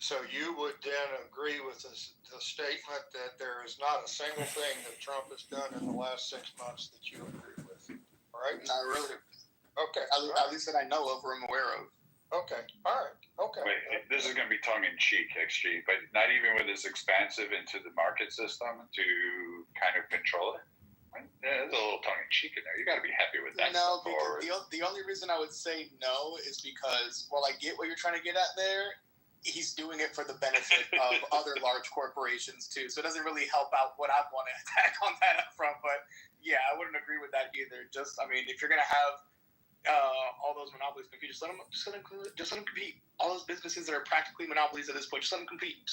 So you would then agree with the statement that there is not a single thing that Trump has done in the last 6 months that you agree with, right? Not really. Okay. At least that I know of or am aware of. Okay. All right. Okay. Wait, this is going to be tongue-in-cheek, XG, but not even with this expansive into the market system to kind of control it? Right? Yeah, there's a little tongue-in-cheek in there. You got to be happy with that. No, because the only reason I would say no is because, while I get what you're trying to get at there, he's doing it for the benefit of other large corporations too. So it doesn't really help out what I want to attack on that up front. But yeah, I wouldn't agree with that either. Just, I mean, if you're going to have all those monopolies compete, just let them compete. All those businesses that are practically monopolies at this point, just let them compete.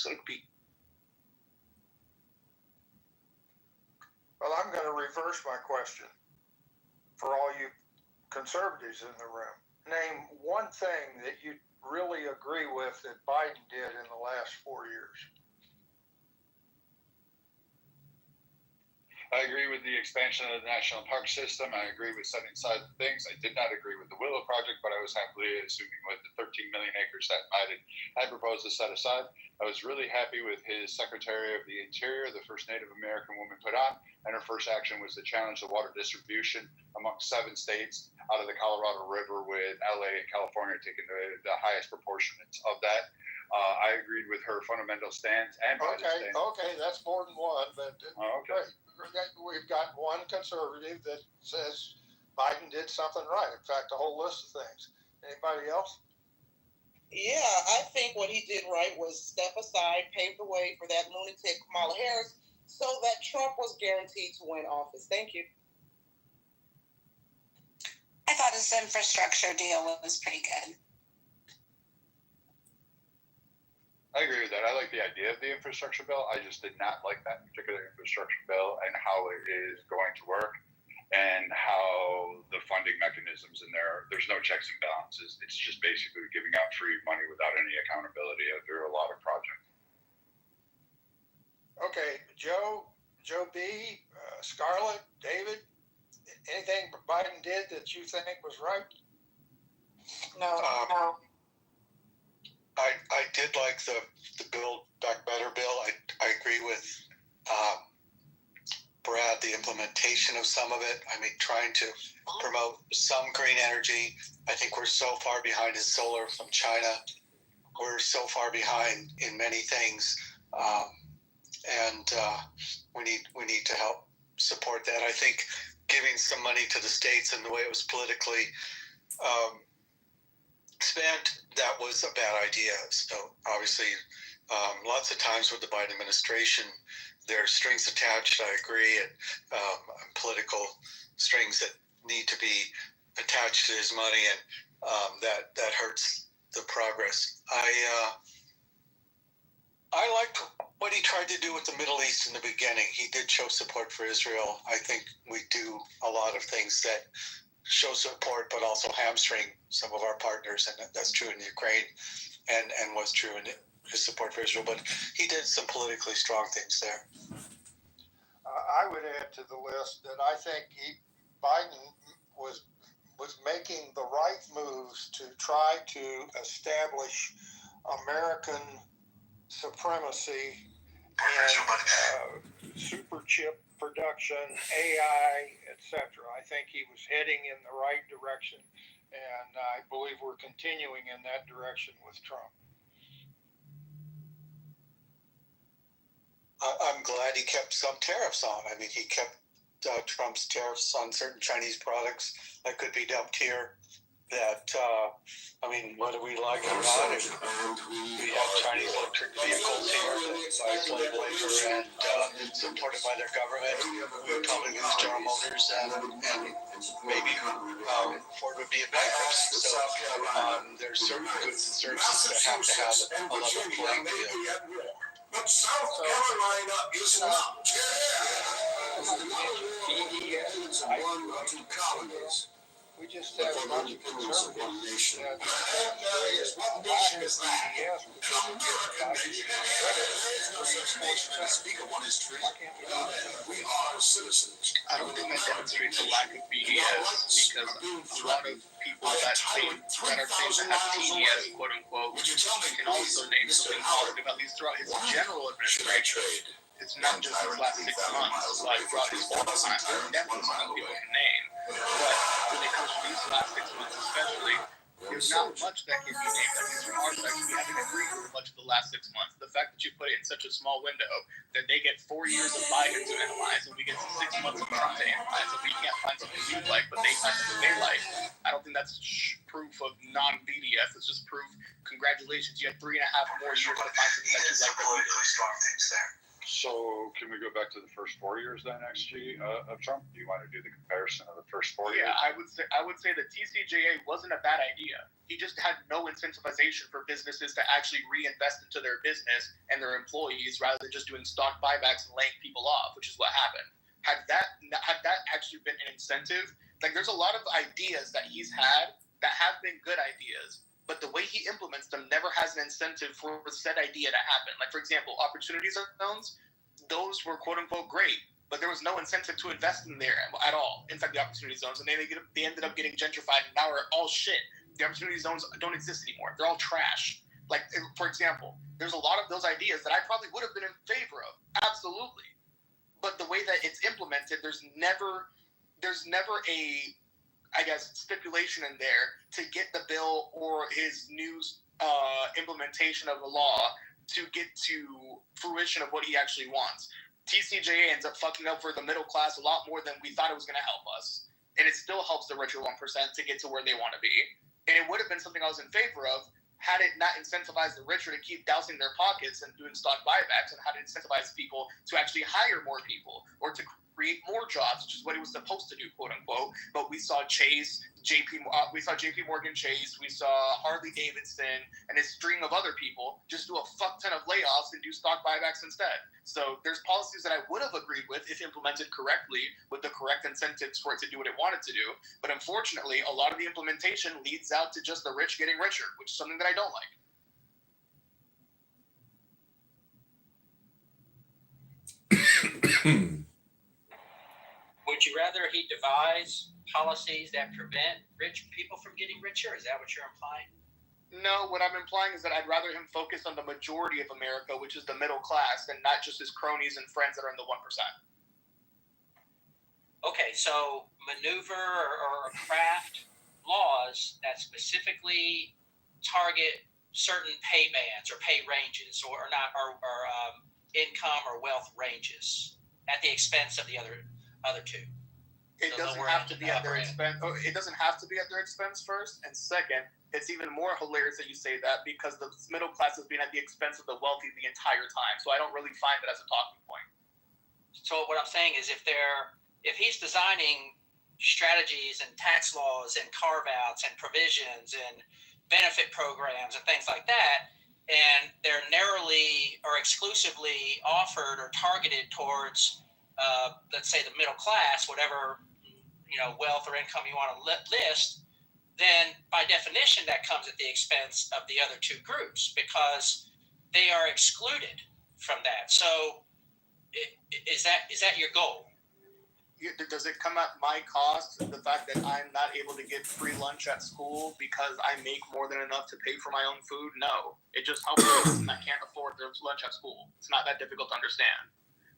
Well, I'm going to reverse my question for all you conservatives in the room. Name one thing that you really agree with that Biden did in the last 4 years. I agree with the expansion of the national park system. I agree with setting aside things. I did not agree with the Willow Project, but I was happily assuming with the 13 million acres that Biden had proposed to set aside. I was really happy with his Secretary of the Interior, the first Native American woman put on, and her first action was to challenge the water distribution among 7 states out of the Colorado River, with LA and California taking the highest proportions of that. I agreed with her fundamental stance and Biden's stance. Okay, that's more than one, but okay. We've got one conservative that says Biden did something right. In fact, a whole list of things. Anybody else? Yeah, I think what he did right was step aside, pave the way for that lunatic Kamala Harris, so that Trump was guaranteed to win office. Thank you. I thought his infrastructure deal was pretty good. I agree with that. I like the idea of the infrastructure bill. I just did not like that particular infrastructure bill and how it is going to work and how the funding mechanisms in there, there's no checks and balances. It's just basically giving out free money without any accountability through a lot of projects. Okay, Joe B., Scarlett, David, anything Biden did that you think was right? No. I did like the Build Back Better bill. I agree with Brad, the implementation of some of it. I mean, trying to promote some green energy. I think we're so far behind in solar from China. We're so far behind in many things. And we need to help support that. I think giving some money to the states and the way it was politically spent, that was a bad idea. So obviously, lots of times with the Biden administration, there are strings attached. I agree, and political strings that need to be attached to his money, and that hurts the progress. I liked what he tried to do with the Middle East in the beginning. He did show support for Israel. I think we do a lot of things that show support, but also hamstring some of our partners, and that's true in Ukraine, and was true in his support for Israel. But he did some politically strong things there. I would add to the list that I think Biden was making the right moves to try to establish American supremacy in super chip production, AI, etc. I think he was heading in the right direction, and I believe we're continuing in that direction with Trump. I'm glad he kept some tariffs on. I mean, he kept Trump's tariffs on certain Chinese products that could be dumped here. That, I mean, whether we like it or not, if we have Chinese electric vehicles here by slave labor and supported by their government, we would probably lose General Motors and maybe Ford would be in bankruptcy. So there's certain goods and services that have to have a level playing field. But South Carolina is not dead. It's one or two colonies. We just have a bunch of conservatives that nation yes, is because it's no such nation as speak of one history. why can't we do that? We are citizens. I don't think that demonstrates a lack of BDS because a lot of people that are claimed to have TDS, quote unquote, can also name something positive, at least throughout his general administration. It's not just his last 6 months, but throughout his whole time. There's definitely something people can name. But when it comes to these last 6 months especially, there's not much that can be named. At least from our side, we haven't agreed with much of the last 6 months. The fact that you put it in such a small window, that they get 4 years of Biden to analyze, and we get 6 months of Trump to analyze, and we can't find something we like, but they find something they like. I don't think that's proof of non-BDS. It's just proof, congratulations, you had 3.5 more years to find something that you like. So can we go back to the first 4 years then, XG, of Trump? Do you want to do the comparison of the first 4 years? Yeah, I would say that TCJA wasn't a bad idea. He just had no incentivization for businesses to actually reinvest into their business and their employees rather than just doing stock buybacks and laying people off, which is what happened. Had that actually been an incentive, like there's a lot of ideas that he's had that have been good ideas, but the way he implements them never has an incentive for said idea to happen. Like, for example, opportunity zones, those were quote-unquote great, but there was no incentive to invest in there at all. In fact, the opportunity zones, and they ended up getting gentrified, and now are all shit. The opportunity zones don't exist anymore. They're all trash. Like, for example, there's a lot of those ideas that I probably would have been in favor of. Absolutely. But the way that it's implemented, there's never a, I guess, stipulation in there to get the bill or his new implementation of the law to get to fruition of what he actually wants. TCJA ends up fucking up for the middle class a lot more than we thought it was going to help us. And it still helps the richer 1% to get to where they want to be. And it would have been something I was in favor of had it not incentivized the richer to keep dousing their pockets and doing stock buybacks, and had it incentivized people to actually hire more people or to create more jobs, which is what it was supposed to do, quote unquote. But we saw JP Morgan Chase, we saw Harley Davidson, and a string of other people just do a fuck ton of layoffs and do stock buybacks instead. So there's policies that I would have agreed with if implemented correctly with the correct incentives for it to do what it wanted to do. But unfortunately, a lot of the implementation leads out to just the rich getting richer, which is something that I don't like. Would you rather he devise policies that prevent rich people from getting richer? Is that what you're implying? No, what I'm implying is that I'd rather him focus on the majority of America, which is the middle class, and not just his cronies and friends that are in the 1%. Okay, so maneuver or craft laws that specifically target certain pay bands or pay ranges or income or wealth ranges at the expense of the other two. It doesn't have to be at their expense. It doesn't have to be at their expense first. And second, it's even more hilarious that you say that because the middle class has been at the expense of the wealthy the entire time. So I don't really find it as a talking point. So what I'm saying is if he's designing strategies and tax laws and carve-outs and provisions and benefit programs and things like that, and they're narrowly or exclusively offered or targeted towards let's say the middle class, whatever wealth or income you want to list, then by definition that comes at the expense of the other two groups because they are excluded from that. So is that your goal? Does it come at my cost, the fact that I'm not able to get free lunch at school because I make more than enough to pay for my own food? No. It just helps the person that can't afford their lunch at school. It's not that difficult to understand.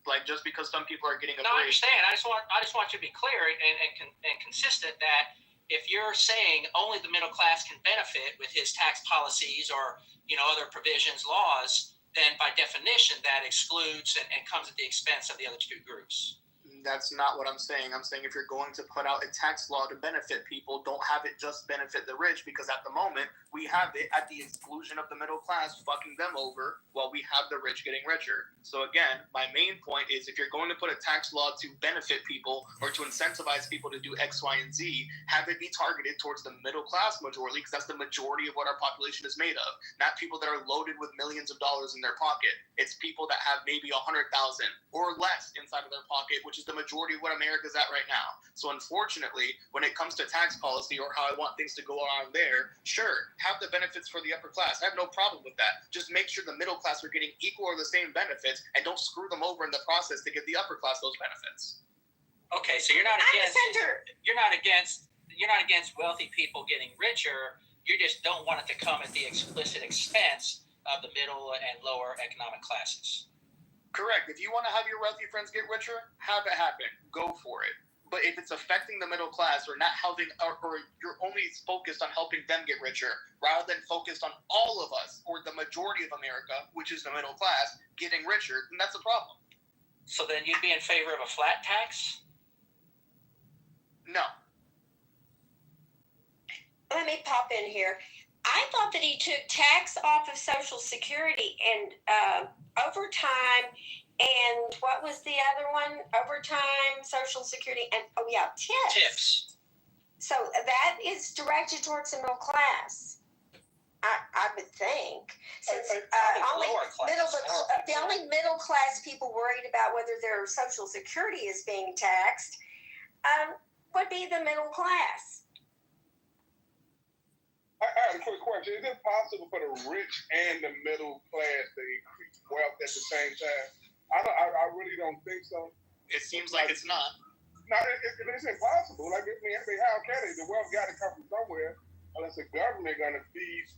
Like, just because some people are getting a break. I understand. I just want you to be clear and consistent that if you're saying only the middle class can benefit with his tax policies or other provisions, laws, then by definition that excludes and comes at the expense of the other two groups. That's not what I'm saying. I'm saying if you're going to put out a tax law to benefit people, don't have it just benefit the rich, because at the moment we have it at the exclusion of the middle class, fucking them over while we have the rich getting richer. So again, my main point is if you're going to put a tax law to benefit people or to incentivize people to do X, Y, and Z, have it be targeted towards the middle class majority, because that's the majority of what our population is made of. Not people that are loaded with millions of dollars in their pocket. It's people that have maybe 100,000 or less inside of their pocket, which is the majority of what America's at right now. So unfortunately, when it comes to tax policy or how I want things to go on there, sure, have the benefits for the upper class. I have no problem with that. Just make sure the middle class are getting equal or the same benefits, and don't screw them over in the process to give the upper class those benefits. Okay, so you're not against wealthy people getting richer. You just don't want it to come at the explicit expense of the middle and lower economic classes. Correct. If you want to have your wealthy friends get richer, have it happen. Go for it. But if it's affecting the middle class or not helping, or you're only focused on helping them get richer rather than focused on all of us or the majority of America, which is the middle class, getting richer, then that's a problem. So then you'd be in favor of a flat tax? No. Let me pop in here. I thought that he took tax off of Social Security and overtime, and what was the other one? Overtime, Social Security, and tips. Tips. So that is directed towards the middle class, I would think. Since the only middle class people worried about whether their Social Security is being taxed would be the middle class. I have a quick question. Is it possible for the rich and the middle class to increase wealth at the same time? I really don't think so. It seems like it's not. No, it's impossible. Like, I mean, how can it? The wealth got to come from somewhere, unless the government going to feed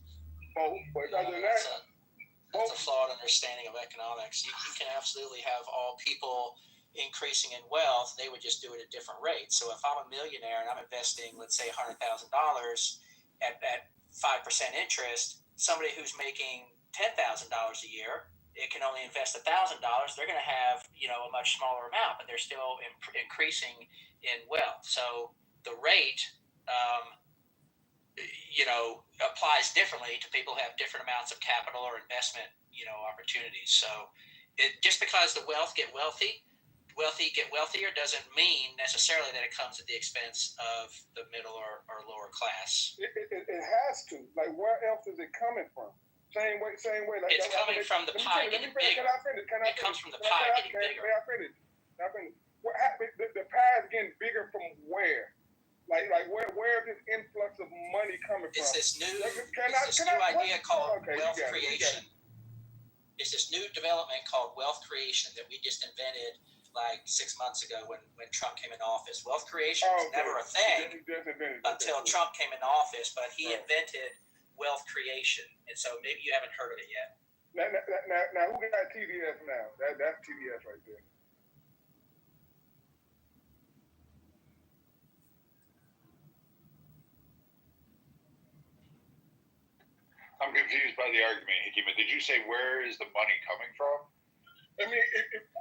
both. But other than that, that's a flawed understanding of economics. You can absolutely have all people increasing in wealth. They would just do it at different rates. So if I'm a millionaire and I'm investing, let's say, $100,000 at 5% interest, somebody who's making $10,000 a year, it can only invest $1,000. They're going to have, a much smaller amount, but they're still increasing in wealth. So the rate, applies differently to people who have different amounts of capital or investment, opportunities. So just because the wealthy get wealthier doesn't mean necessarily that it comes at the expense of the middle or lower class. It has to. Like, where else is it coming from? Same way. Like, it's coming from the pie getting bigger. It comes from the pie getting bigger. May I finish? What happened? The pie is getting bigger from where? Like where is this influx of money coming from? It's this new idea called wealth creation. It's this new development called wealth creation that we just invented like 6 months ago when Trump came in office. Wealth creation was never a thing until Trump came in office, but he invented wealth creation. And so maybe you haven't heard of it yet. Now who got TVS now? That's TVS right there. I'm confused by the argument, Hikima. Did you say where is the money coming from? I mean,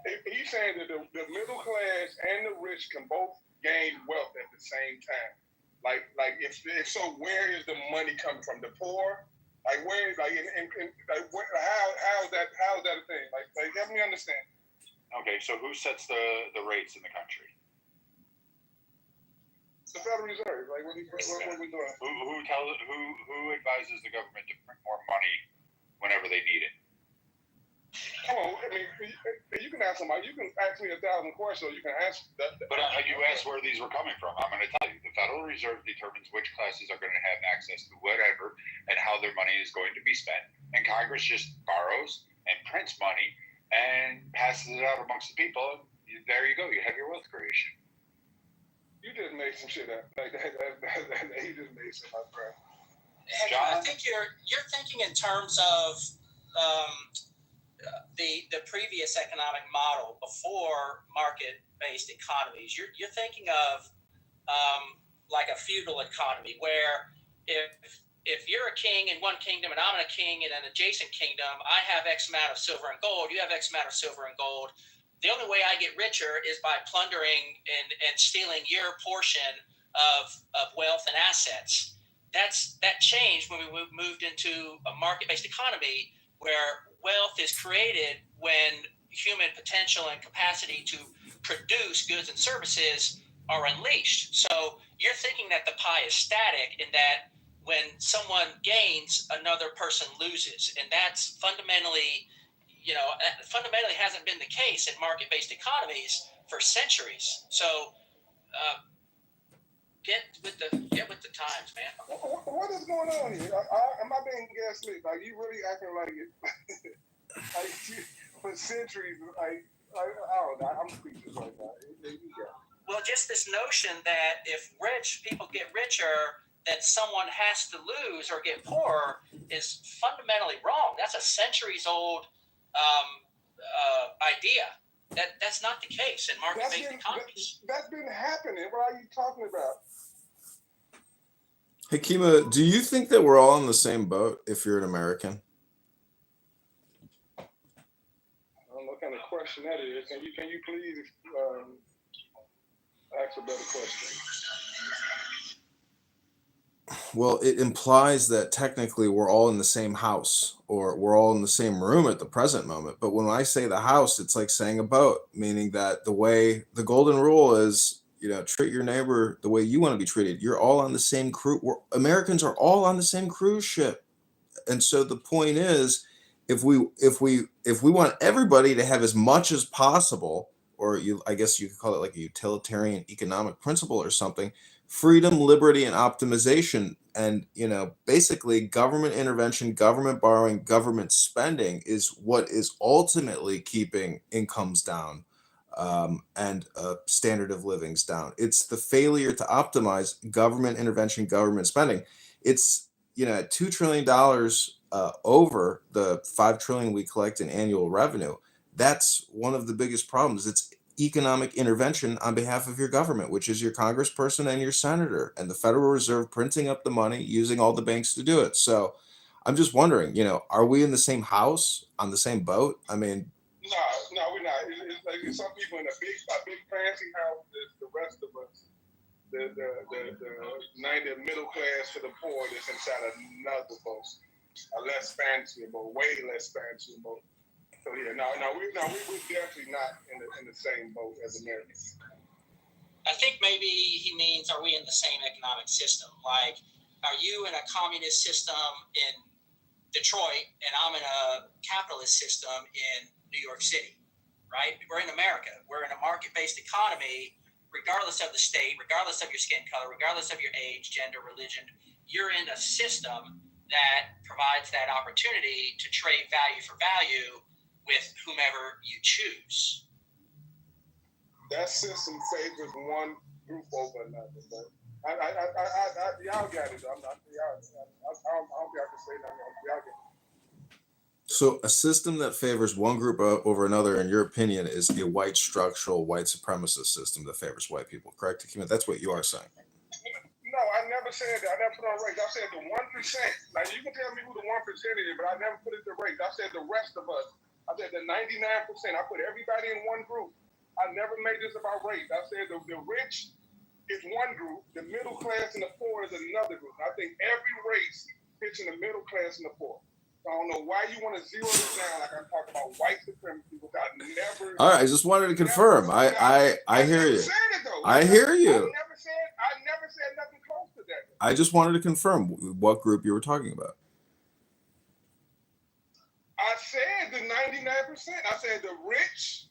if he's saying that the middle class and the rich can both gain wealth at the same time. Like if so, where is the money coming from? The poor? Like where? Like how is that a thing? Like help me understand. Okay, so who sets the rates in the country? The Federal Reserve. Like what are we doing? Who advises the government to print more money whenever they need it? Come on, I mean, you can ask somebody. You can ask me 1,000 questions, so you can answer that. But you asked where these were coming from. I'm going to tell you. The Federal Reserve determines which classes are going to have access to whatever and how their money is going to be spent. And Congress just borrows and prints money and passes it out amongst the people. There you go. You have your wealth creation. You just made some shit up. Like that, he just made some up, bro. I think you're thinking in terms of the previous economic model before market-based economies. You're thinking of like a feudal economy where if you're a king in one kingdom and I'm a king in an adjacent kingdom, I have X amount of silver and gold. You have X amount of silver and gold. The only way I get richer is by plundering and stealing your portion of wealth and assets. That changed when we moved into a market-based economy where wealth is created when human potential and capacity to produce goods and services are unleashed. So you're thinking that the pie is static and that when someone gains, another person loses. And that's fundamentally hasn't been the case in market-based economies for centuries. So get with the times, man. What is going on here? Am I being gaslit? Like, you really acting like it? Like, for centuries, like, I don't know. I'm speechless right now. Well, just this notion that if rich people get richer, that someone has to lose or get poorer is fundamentally wrong. That's a centuries-old idea. That's not the case in market-based economies. That's been happening. What are you talking about? Hey, Kima, do you think that we're all in the same boat if you're an American? I don't know what kind of question that is. Can you please ask a better question? Well, it implies that technically we're all in the same house or we're all in the same room at the present moment. But when I say the house, it's like saying a boat, meaning that the golden rule is, treat your neighbor the way you want to be treated. You're all on the same crew. Americans are all on the same cruise ship. And so the point is, if we want everybody to have as much as possible, or I guess you could call it like a utilitarian economic principle or something, freedom, liberty, and optimization, and basically government intervention, government borrowing, government spending is what is ultimately keeping incomes down and standard of living's down. It's the failure to optimize government intervention, government spending. It's at $2 trillion over the $5 trillion we collect in annual revenue. That's one of the biggest problems. It's economic intervention on behalf of your government, which is your congressperson and your senator, and the Federal Reserve printing up the money, using all the banks to do it. So I'm just wondering, are we in the same house, on the same boat? I mean, no, we're not. It's like some people in a big fancy house. The rest of us, the middle class to the poor, that's inside another boat, a less fancy boat, way less fancy boat. So yeah, we're definitely not in the same boat as Americans. I think maybe he means, are we in the same economic system? Like, are you in a communist system in Detroit and I'm in a capitalist system in New York City, right? We're in America. We're in a market-based economy, regardless of the state, regardless of your skin color, regardless of your age, gender, religion. You're in a system that provides that opportunity to trade value for value with whomever you choose. That system favors one group over another, but y'all got it. I don't think I can say nothing. Y'all get it. So a system that favors one group over another, in your opinion, is a white structural, white supremacist system that favors white people, correct? That's what you are saying. No, I never said that. I never put on race. I said the 1%. Like, you can tell me who the 1% is, but I never put it to race. I said the rest of us. I said the 99%. I put everybody in one group. I never made this about race. I said the rich is one group, the middle class and the poor is another group. I think every race fits in the middle class and the poor. I don't know why you want to zero this down like I'm talking about white supremacy, which I never. All right, I just wanted to confirm. I hear you. I hear you. I never said nothing close to that. I just wanted to confirm what group you were talking about. I said the 99%. I said the rich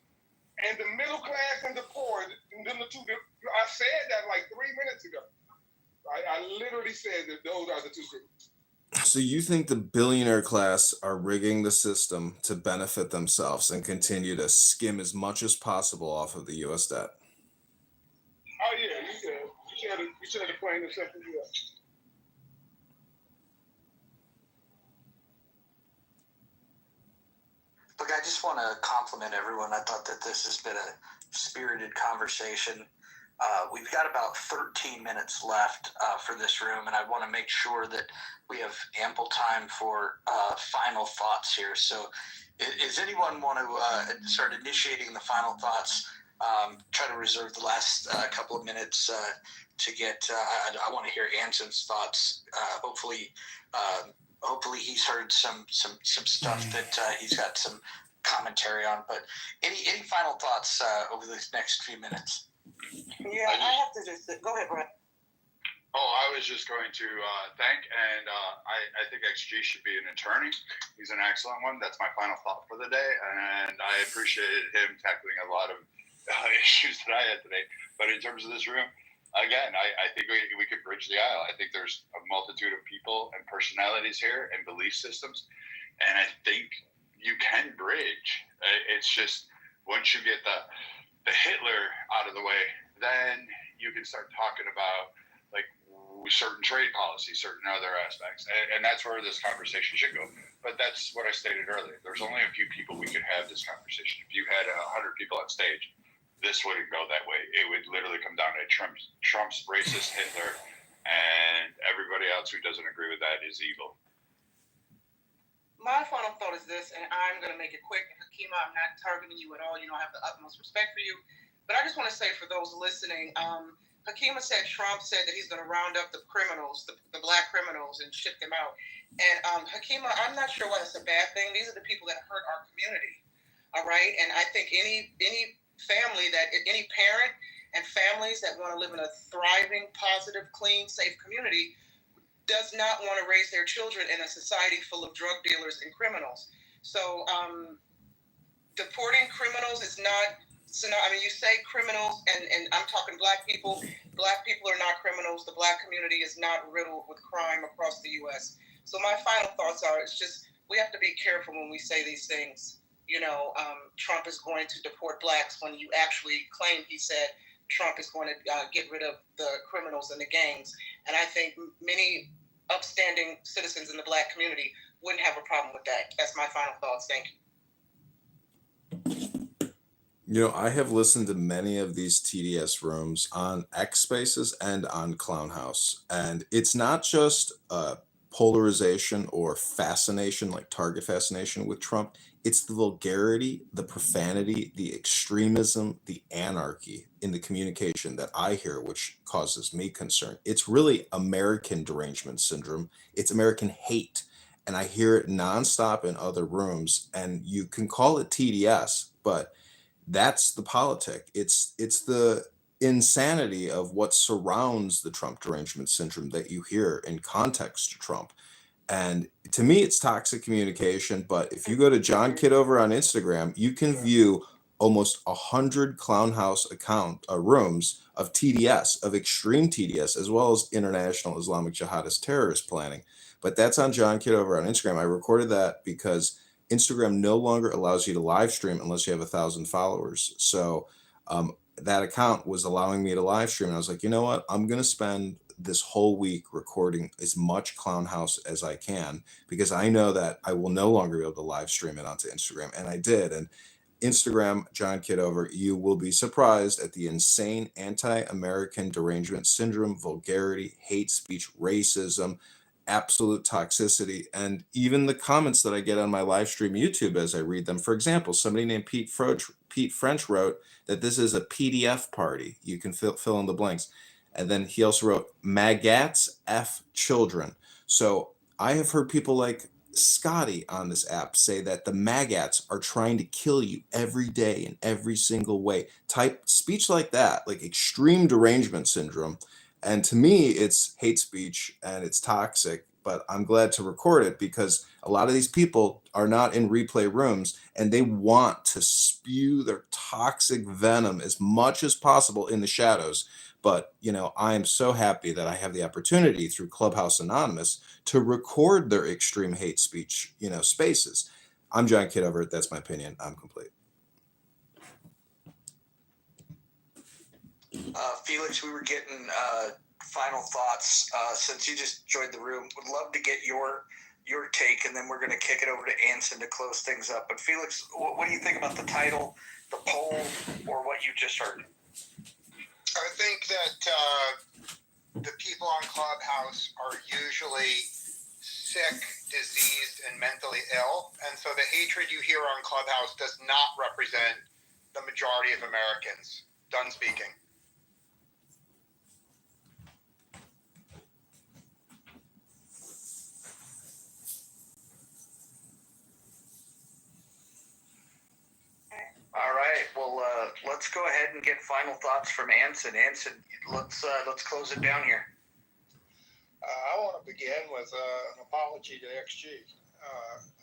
and the middle class and the poor. And then the two. I said that like 3 minutes ago. I literally said that those are the two groups. So you think the billionaire class are rigging the system to benefit themselves and continue to skim as much as possible off of the U.S. debt? Oh yeah, you said the plain and simple. Yeah. Look, I just want to compliment everyone. I thought that this has been a spirited conversation. We've got about 13 minutes left for this room, and I want to make sure that we have ample time for final thoughts here. So does anyone want to start initiating the final thoughts? Try to reserve the last couple of minutes to get I want to hear Anson's thoughts. Hopefully he's heard some stuff that he's got some commentary on. But any final thoughts over these next few minutes? Yeah, I have to just go ahead, Brett. Oh, I was just going to thank, and I think XG should be an attorney. He's an excellent one. That's my final thought for the day, and I appreciated him tackling a lot of issues that I had today. But in terms of this room, again, I think we could bridge the aisle. I think there's a multitude of people and personalities here and belief systems, and I think you can bridge. It's just once you get the Hitler out of the way, then you can start talking about like certain trade policy, certain other aspects, and that's where this conversation should go. But that's what I stated earlier. There's only a few people we could have this conversation. If you had 100 people on stage, this wouldn't go that way. It would literally come down to Trump's racist Hitler, and everybody else who doesn't agree with that is evil. My final thought is this, and I'm going to make it quick. Hakima, I'm not targeting you at all. You know, I have the utmost respect for you. But I just want to say for those listening, Hakima said Trump said that he's going to round up the criminals, the black criminals, and ship them out. And Hakima, I'm not sure why that's a bad thing. These are the people that hurt our community, all right? And I think any family any parent and families that want to live in a thriving, positive, clean, safe community does not want to raise their children in a society full of drug dealers and criminals. So deporting criminals is not. So now, I mean, you say criminals, and I'm talking black people. Black people are not criminals. The black community is not riddled with crime across the U.S. So my final thoughts are: it's just we have to be careful when we say these things. You know, Trump is going to deport blacks when you actually claim he said Trump is going to get rid of the criminals and the gangs. And I think many upstanding citizens in the black community wouldn't have a problem with that. That's my final thoughts. Thank you. You know, I have listened to many of these TDS rooms on X Spaces and on Clown House, and it's not just polarization or fascination, like target fascination with Trump. It's the vulgarity, the profanity, the extremism, the anarchy in the communication that I hear, which causes me concern. It's really American derangement syndrome. It's American hate. And I hear it nonstop in other rooms. And you can call it TDS, but that's the politic. It's the insanity of what surrounds the Trump derangement syndrome that you hear in context to Trump. And to me, it's toxic communication. But if you go to John Kitover on Instagram, you can view almost 100 Clown House rooms of TDS, of extreme TDS, as well as international Islamic jihadist terrorist planning. But that's on John Kitover on Instagram. I recorded that because Instagram no longer allows you to live stream unless you have 1,000 followers. So that account was allowing me to live stream. And I was like, you know what? I'm going to spend this whole week recording as much Clown House as I can, because I know that I will no longer be able to live stream it onto Instagram. And I did. And Instagram, John Kitover, you will be surprised at the insane anti-American derangement syndrome, vulgarity, hate speech, racism, absolute toxicity, and even the comments that I get on my live stream YouTube as I read them. For example, somebody named Pete French wrote that this is a PDF party. You can fill in the blanks. And then he also wrote, Magats F children. So I have heard people like Scotty on this app say that the Magats are trying to kill you every day in every single way. Type speech like that, like extreme derangement syndrome. And to me, it's hate speech and it's toxic, but I'm glad to record it because a lot of these people are not in replay rooms and they want to spew their toxic venom as much as possible in the shadows. But, you know, I am so happy that I have the opportunity through Clubhouse Anonymous to record their extreme hate speech, you know, spaces. I'm John Kitover. That's my opinion. I'm complete. Felix, we were getting final thoughts since you just joined the room. Would love to get your take, and then we're going to kick it over to Anson to close things up. But Felix, what do you think about the title, the poll, or what you just heard? I think that the people on Clubhouse are usually sick, diseased, and mentally ill. And so the hatred you hear on Clubhouse does not represent the majority of Americans. Done speaking. All right. Well, let's go ahead and get final thoughts from Anson. Anson, let's close it down here. I want to begin with an apology to XG.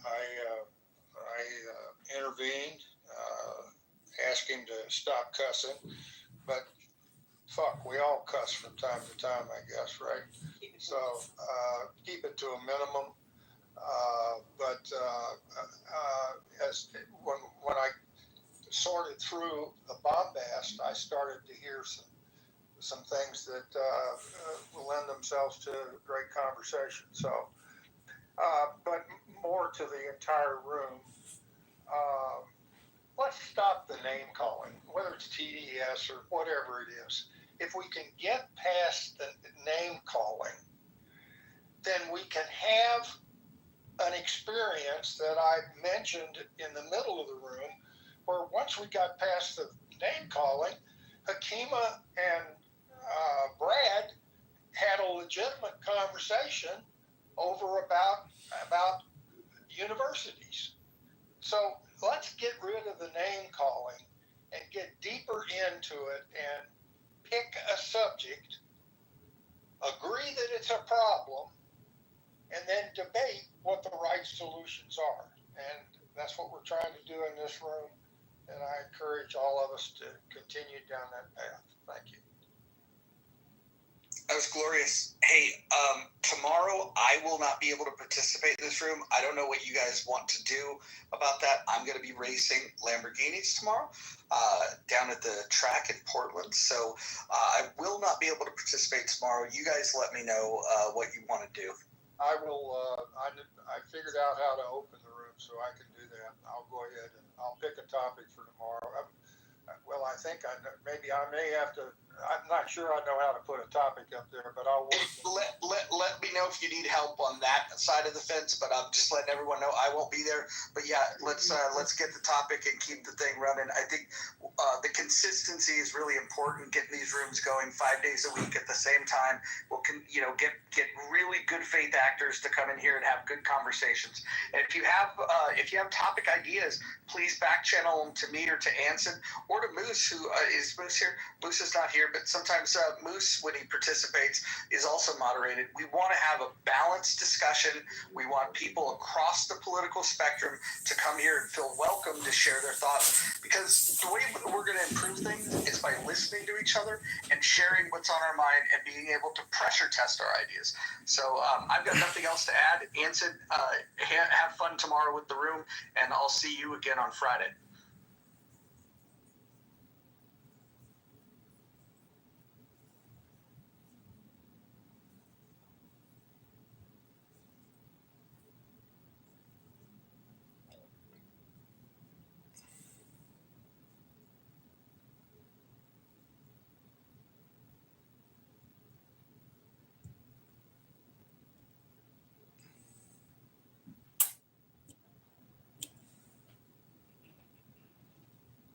I intervened ask him to stop cussing. But fuck, we all cuss from time to time, I guess, right? So keep it to a minimum. As when I sorted through the bombast, I started to hear some things that will lend themselves to great conversation. So, but more to the entire room. Let's stop the name calling, whether it's TDS or whatever it is. If we can get past the name calling, then we can have an experience that I mentioned in the middle of the room, where once we got past the name calling, Hakima and Brad had a legitimate conversation over about universities. So let's get rid of the name calling and get deeper into it and pick a subject, agree that it's a problem, and then debate what the right solutions are. And that's what we're trying to do in this room. And I encourage all of us to continue down that path. Thank you. That was glorious. Hey, tomorrow I will not be able to participate in this room. I don't know what you guys want to do about that. I'm going to be racing Lamborghinis tomorrow down at the track in Portland. So I will not be able to participate tomorrow. You guys let me know what you want to do. I will. I figured out how to open the room, so I can do that. I'll go ahead and I'll pick a topic for tomorrow. Well, I think I may have to. I'm not sure I know how to put a topic up there, but I'll work. Let me know if you need help on that side of the fence. But I'm just letting everyone know I won't be there. But yeah, let's get the topic and keep the thing running. I think the consistency is really important. Getting these rooms going 5 days a week at the same time will get really good faith actors to come in here and have good conversations. And if you have topic ideas, please back channel them to me or to Anson or to Moose, who is Moose here. Moose is not here, but sometimes Moose, when he participates, is also moderated. We want to have a balanced discussion. We want people across the political spectrum to come here and feel welcome to share their thoughts, because the way we're going to improve things is by listening to each other and sharing what's on our mind and being able to pressure test our ideas. So I've got nothing else to add. Anson, have fun tomorrow with the room, and I'll see you again on Friday.